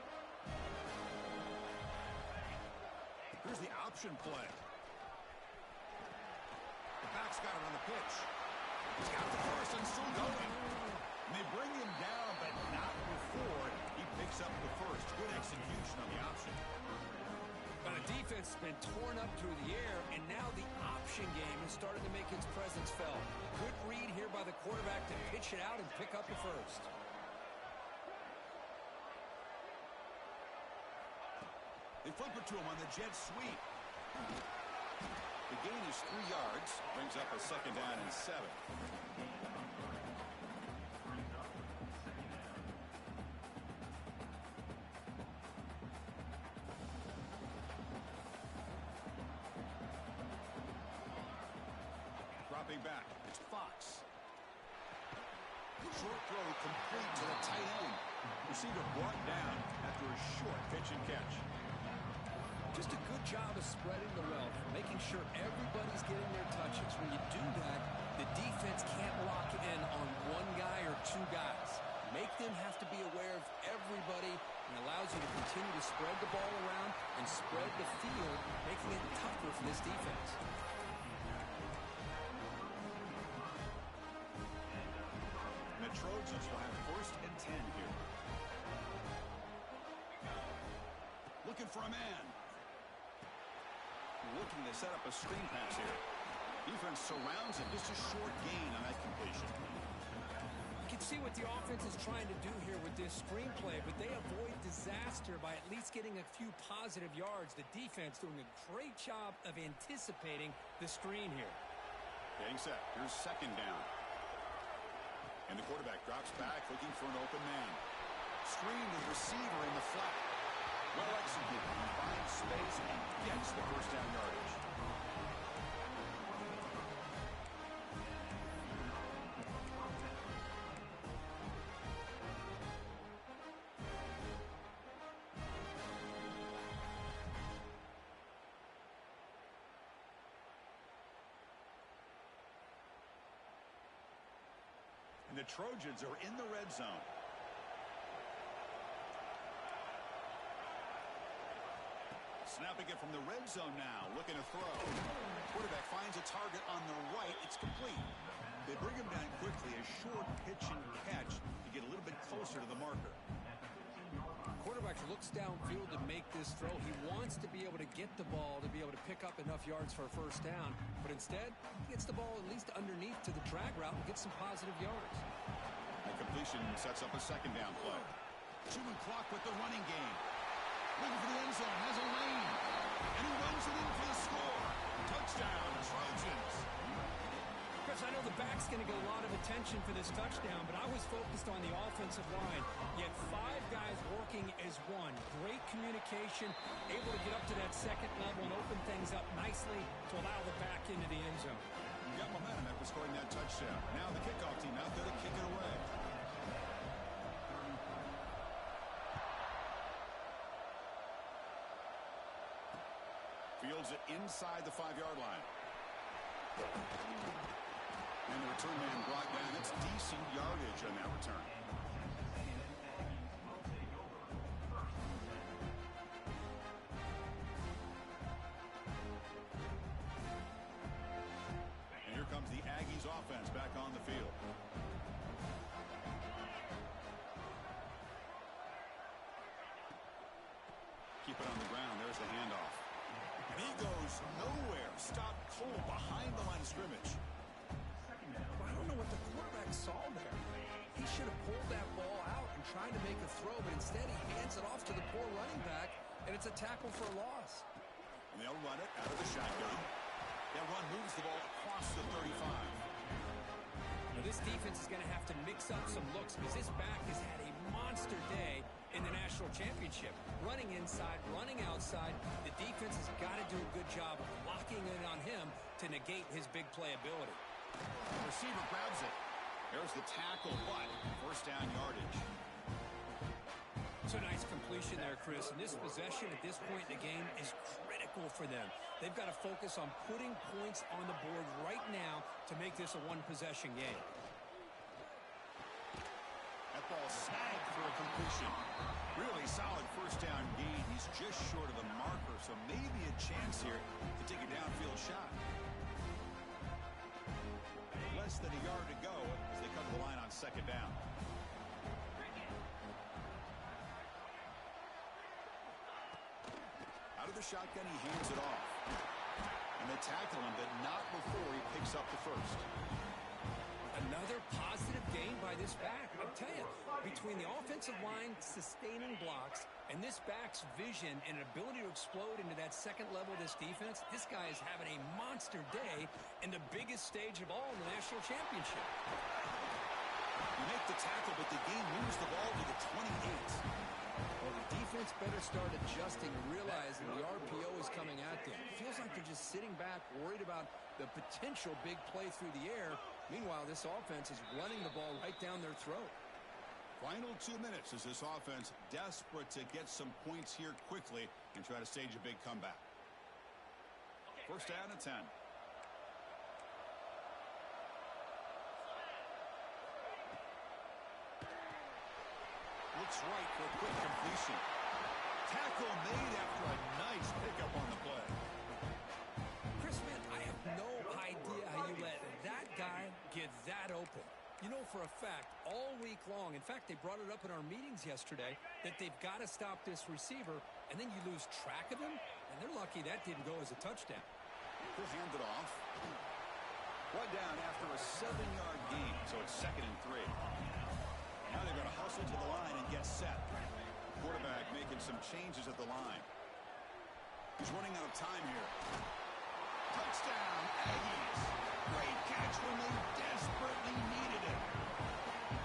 Here's the option play. The back's got it on the pitch. He's got the first and still going. And they bring him down, but not before he picks up the first. Good execution on the option. Well, the defense has been torn up through the air, and now the option game has started to make its presence felt. Good read here by the quarterback to pitch it out and pick up the first. They flip it to him on the jet sweep. The gain is 3 yards. Brings up a second down and 7. Dropping back. It's Fox. Short throw complete to the tight end. Receiver brought down after a short pitch and catch. Just a good job of spreading the wealth, making sure everybody's getting their touches. When you do that, the defense can't lock in on one guy or two guys. Make them have to be aware of everybody, and allows you to continue to spread the ball around and spread the field, making it tougher for this defense. And the Trojans will have first and 10 here. Looking for a man. Looking to set up a screen pass here. Defense surrounds him. Just a short gain on that completion. You can see what the offense is trying to do here with this screenplay, but they avoid disaster by at least getting a few positive yards. The defense doing a great job of anticipating the screen here. Getting set. Here's second down. And the quarterback drops back looking for an open man. Screen to the receiver in the flat. Well executed. He finds space and gets the first down yardage. And the Trojans are in the red zone. Snapping it from the red zone now, looking to throw. Quarterback finds a target on the right. It's complete. They bring him down quickly. A short pitch and catch to get a little bit closer to the marker. Quarterback looks downfield to make this throw. He wants to be able to get the ball to be able to pick up enough yards for a first down. But instead, he gets the ball at least underneath to the drag route and gets some positive yards. The completion sets up a second down play. Chewing clock with the running game. Looking for the end zone, has a lane, and he runs it in for the score. Touchdown, Trojans. Chris, I know the back's going to get a lot of attention for this touchdown, but I was focused on the offensive line. Yet 5 guys working as one. Great communication, able to get up to that second level and open things up nicely to allow the back into the end zone. You got momentum after scoring that touchdown. Now the kickoff team out there to kick it away. Fields it inside the 5-yard line. And the return man brought down. It's decent yardage on that return. And here comes the Aggies offense back on the field. Keep it on the ground. There's the handoff. And he goes nowhere. Stop cold behind the line of scrimmage. Well, I don't know what the quarterback saw there. He should have pulled that ball out and tried to make a throw, but instead he hands it off to the poor running back, and it's a tackle for a loss. And they'll run it out of the shotgun. That run moves the ball across the 35. Now, this defense is going to have to mix up some looks because this back has had a monster day in the national championship. Running inside, running outside. The defense has got to do a good job of locking in on him to negate his big play ability. The receiver grabs it. There's the tackle, but first down yardage. It's a nice completion there, Chris. And this possession at this point in the game is critical for them. They've got to focus on putting points on the board right now to make this a one-possession game. That ball snagged for a completion. Really solid first down gain. He's just short of the marker, so maybe a chance here to take a downfield shot. Less than a yard to go as they come to the line on second down. Out of the shotgun, he hands it off. And they tackle him, but not before he picks up the first. Another positive gain by this back. I'll tell you, between the offensive line sustaining blocks and this back's vision and ability to explode into that second level of this defense, this guy is having a monster day in the biggest stage of all in the national championship. You make the tackle, but the game moves the ball to the 28. Well, the defense better start adjusting and realizing the RPO is coming at them. It feels like they're just sitting back, worried about the potential big play through the air. Meanwhile, this offense is running the ball right down their throat. Final 2 minutes as this offense desperate to get some points here quickly and try to stage a big comeback. First down and 10. Looks right for a quick completion. Tackle made after a nice pickup on the play. Chris, man, I have no idea how you let that guy get that open. You know for a fact, all week long, in fact, they brought it up in our meetings yesterday, that they've got to stop this receiver, and then you lose track of him, and they're lucky that didn't go as a touchdown. He'll hand it off. One down after a 7-yard gain, so it's 2nd and 3. Now they're going to hustle to the line and get set. Quarterback making some changes at the line. He's running out of time here. Touchdown, Aggies. Great catch when they desperately needed it.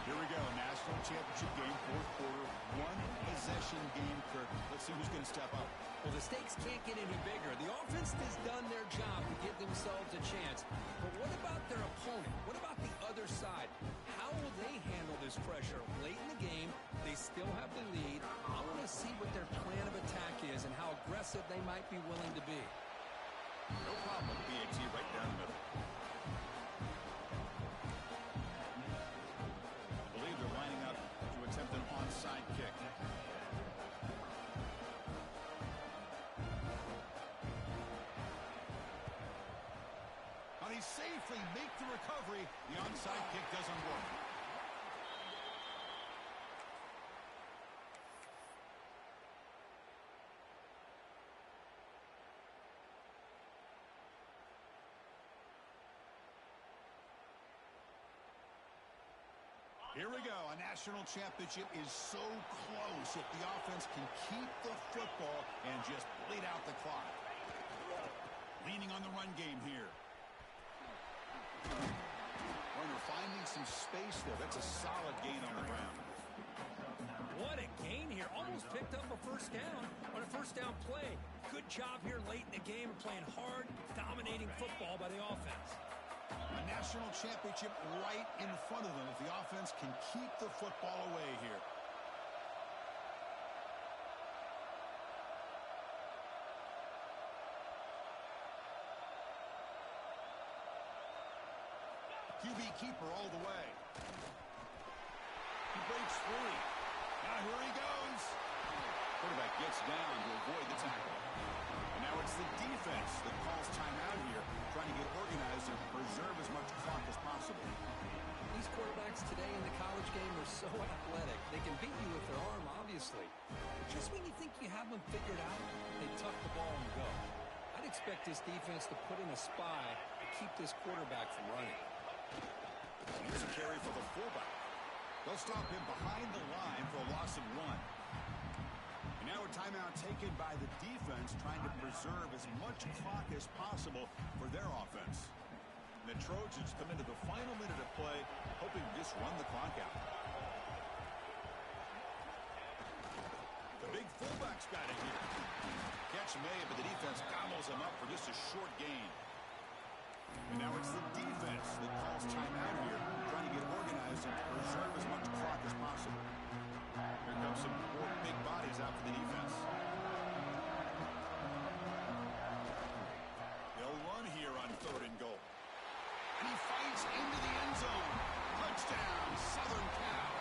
Here we go, national championship game, fourth quarter, one-possession game, Kirk. Let's see who's going to step up. Well, the stakes can't get any bigger. The offense has done their job to give themselves a chance. But what about their opponent? What about the other side? How will they handle this pressure? Late in the game, they still have the lead. I want to see what their plan of attack is and how aggressive they might be willing to be. No problem with BAT right down the middle. I believe they're lining up to attempt an onside kick. Now they safely make the recovery. The onside kick doesn't work. Here we go. A national championship is so close if the offense can keep the football and just bleed out the clock. Leaning on the run game here. When they're finding some space there, that's a solid gain on the ground. What a gain here. Almost picked up a first down on a first down play. Good job here late in the game, playing hard, dominating football by the offense. A national championship right in front of them if the offense can keep the football away here. QB keeper all the way. He breaks free. Now here he goes. Quarterback gets down to avoid the tackle. And now it's the defense that calls timeout here, trying to get organized and preserve as much clock as possible. These quarterbacks today in the college game are so athletic. They can beat you with their arm, obviously. But just when you think you have them figured out, they tuck the ball and go. I'd expect this defense to put in a spy to keep this quarterback from running. Here's a carry for the fullback. They'll stop him behind the line for a loss of 1. And now a timeout taken by the defense, trying to preserve as much clock as possible for their offense. And the Trojans come into the final minute of play, hoping to just run the clock out. The big fullback's got it here. Catch made, but the defense gobbles him up for just a short gain. And now it's the defense that calls timeout here, trying to get organized and preserve as much clock as possible. Here comes some more big bodies out for the defense. They'll run here on 3rd and goal. And he fights into the end zone. Touchdown, Southern Cal.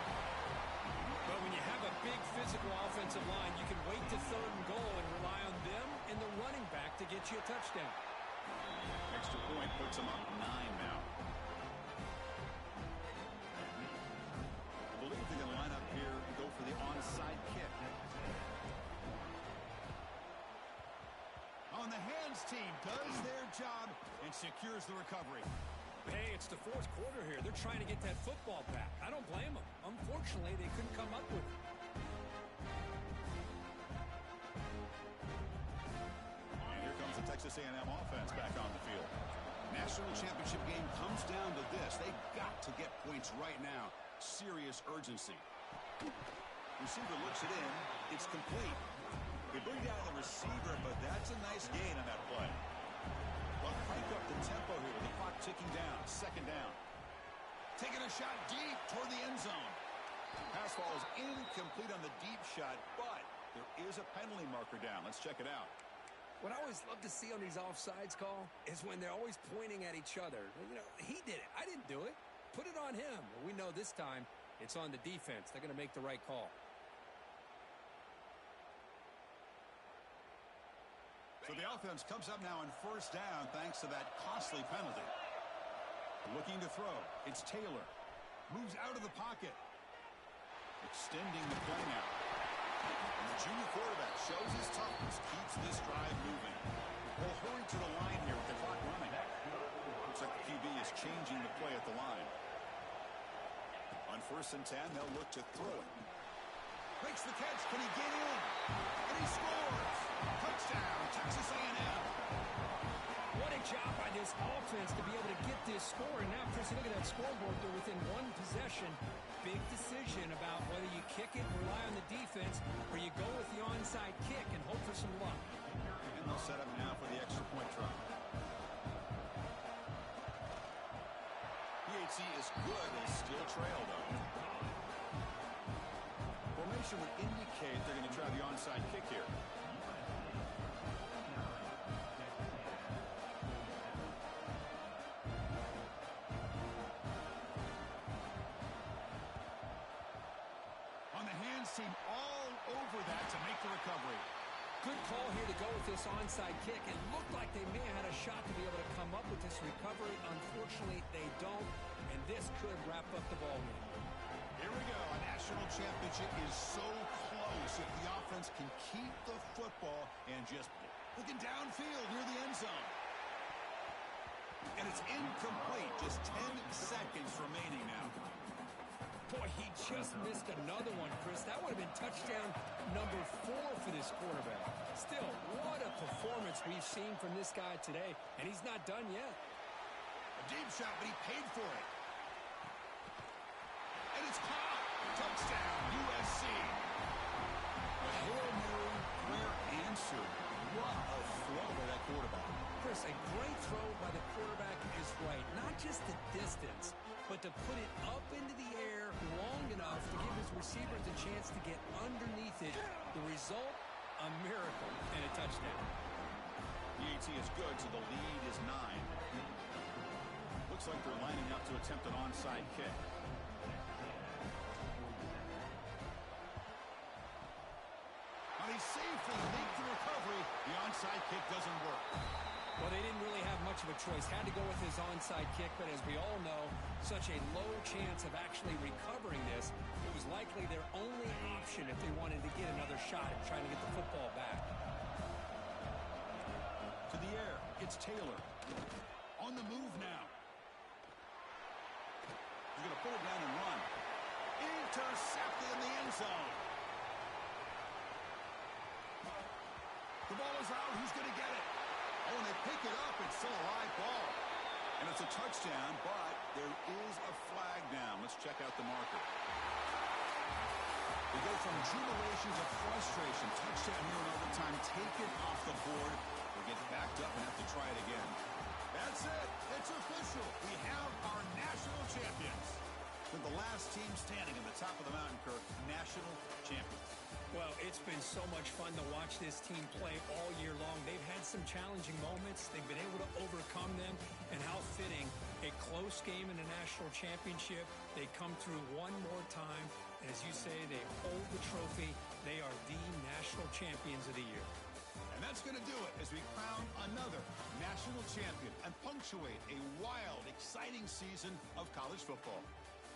But when you have a big physical offensive line, you can wait to 3rd and goal and rely on them and the running back to get you a touchdown. Extra point puts them up 9 now. I believe they're going to line up here and go for the onside kick. On the hands team does their job and secures the recovery. Hey, it's the 4th quarter here. They're trying to get that football back. I don't blame them. Unfortunately, they couldn't come up with it. And here comes the Texas A&M offense back on the field. National championship game comes down to this. They've got to get points right now. Serious urgency. Receiver looks it in. It's complete. They bring down the receiver, but that's a nice gain on that play. Well, crank up the tempo here with the clock ticking down. 2nd down. Taking a shot deep toward the end zone. Pass ball is incomplete on the deep shot, but there is a penalty marker down. Let's check it out. What I always love to see on these offsides call is when they're always pointing at each other. You know, he did it. I didn't do it. Put it on him. Well, we know this time it's on the defense. They're going to make the right call. So the offense comes up now on 1st down thanks to that costly penalty. Looking to throw. It's Taylor. Moves out of the pocket. Extending the play now. And the junior quarterback shows his toughness, keeps this drive moving. We'll hurry to the line here with the clock running. Looks like the QB is changing the play at the line. On 1st and 10, they'll look to throw it. Makes the catch. Can he get in? And he scores. Touchdown, Texas A&M. What a job by this offense to be able to get this score. And now, Chris, look at that scoreboard. They're within 1 possession. Big decision about whether you kick it, rely on the defense, or you go with the onside kick and hope for some luck. And they'll set up now for the extra point try. PHC is good. They still trail, though. Formation would indicate they're going to try the onside kick here. On the hands team all over that to make the recovery. Good call here to go with this onside kick. It looked like they may have had a shot to be able to come up with this recovery. Unfortunately, they don't, and this could wrap up the ball game. Here we go. A national championship is so close if the offense can keep the football and just looking downfield near the end zone. And it's incomplete. Just 10 seconds remaining now. Boy, he just missed another one, Chris. That would have been touchdown number 4 for this quarterback. Still, what a performance we've seen from this guy today, and he's not done yet. A deep shot, but he paid for it. And it's caught. Touchdown, USC. A Hail Mary prayer answered. What a throw by that quarterback. Chris, a great throw by the quarterback is right. Not just the distance, but to put it up into the air long enough to give his receivers a chance to get underneath it. The result, a miracle and a touchdown. PAT is good, so the lead is 9. Looks like they're lining up to attempt an onside kick. Now they safely make the recovery. The onside kick doesn't work. Well, they didn't really have much of a choice. Had to go with his onside kick, but as we all know, such a low chance of actually recovering this. It was likely their only option if they wanted to get another shot at trying to get the football back. To the air, it's Taylor. On the move now. He's going to pull it down and run. Intercepted in the end zone. The ball is out. Who's going to get it? Oh, and they pick it up. It's still a live ball. And it's a touchdown, but there is a flag down. Let's check out the marker. We go from jubilation to frustration. Touchdown here in overtime, taken off the board. We get backed up and have to try it again. That's it. It's official. We have our national champions. With the last team standing at the top of the mountain, Kirk, national champions. Well, it's been so much fun to watch this team play all year long. They've had some challenging moments. They've been able to overcome them. And how fitting, a close game in a national championship. They come through one more time. And as you say, they hold the trophy. They are the national champions of the year. And that's going to do it as we crown another national champion and punctuate a wild, exciting season of college football.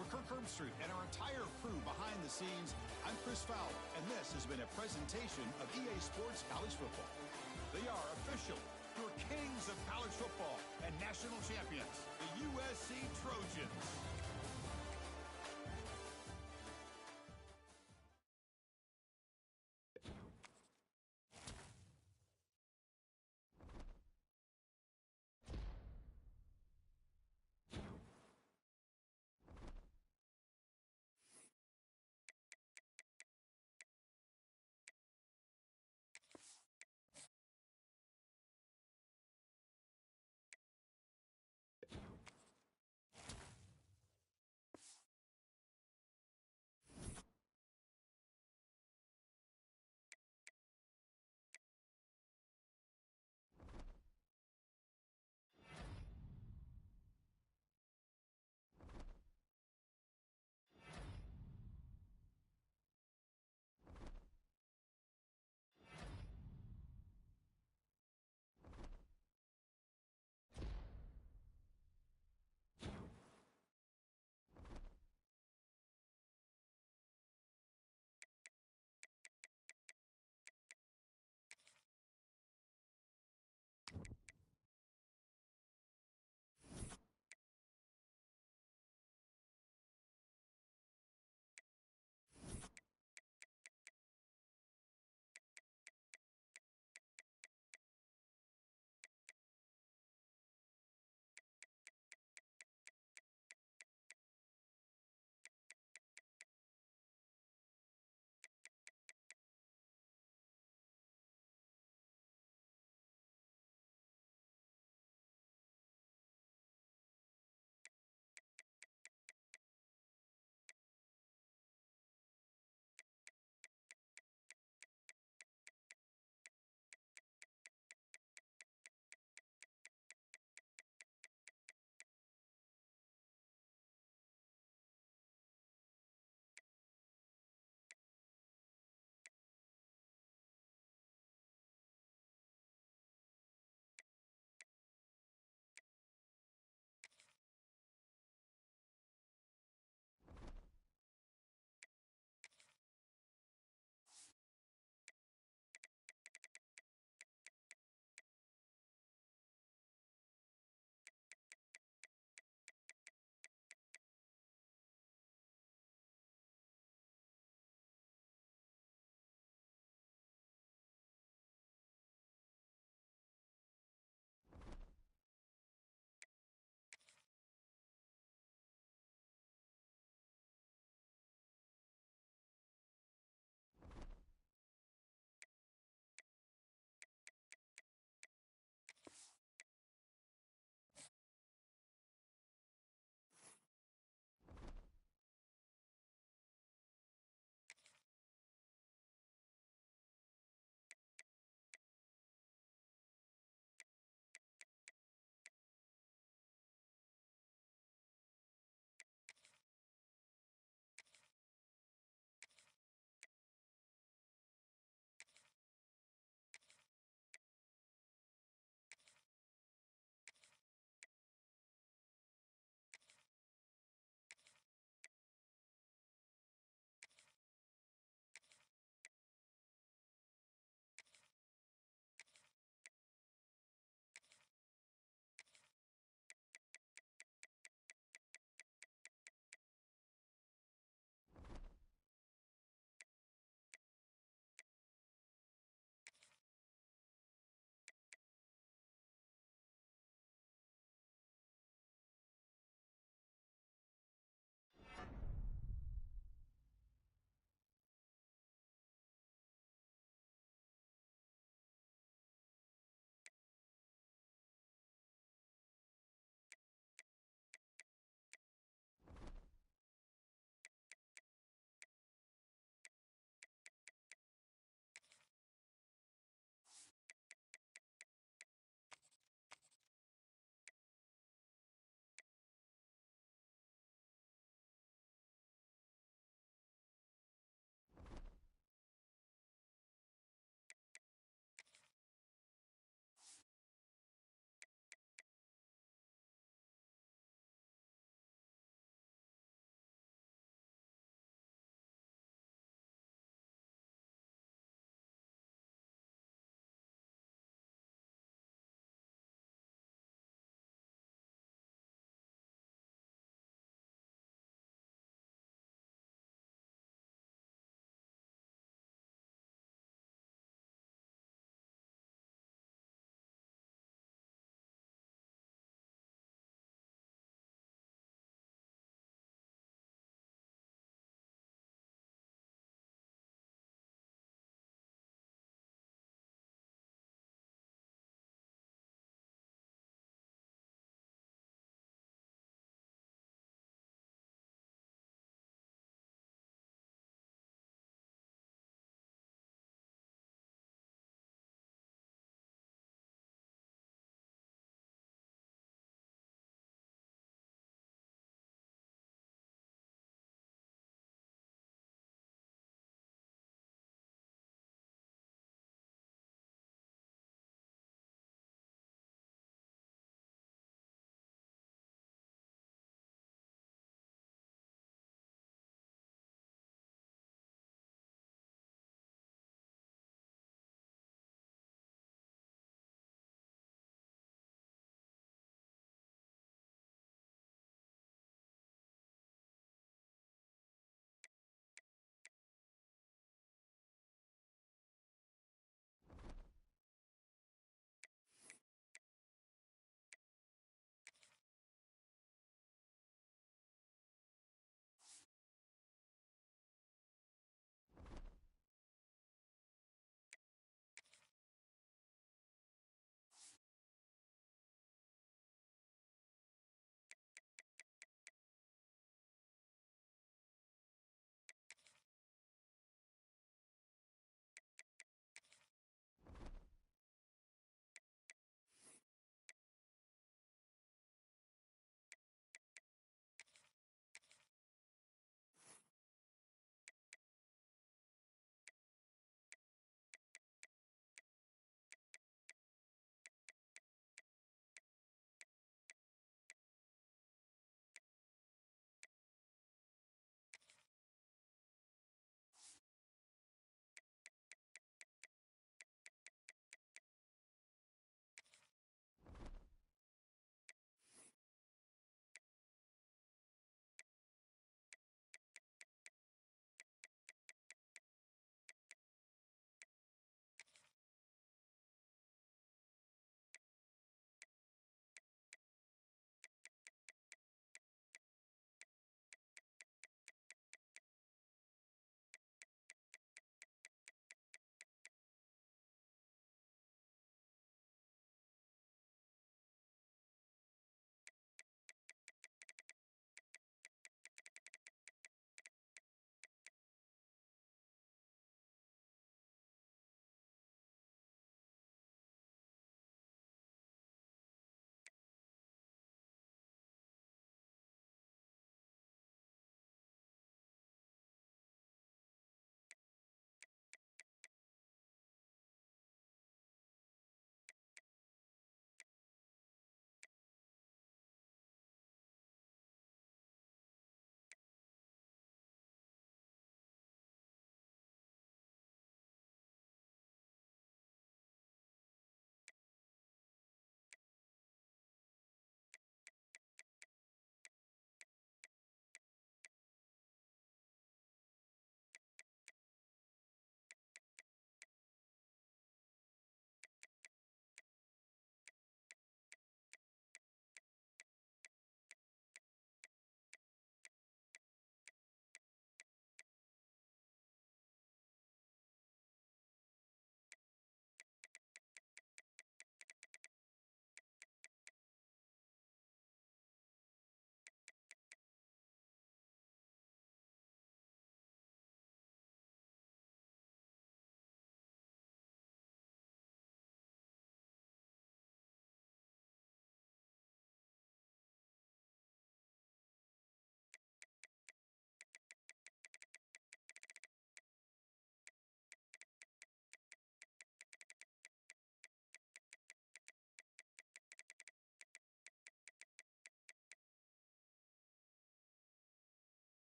For Kirk Herbstreit and our entire crew behind the scenes, I'm Chris Fowler, and this has been a presentation of EA Sports College Football. They are official, your kings of college football and national champions, the USC Trojans.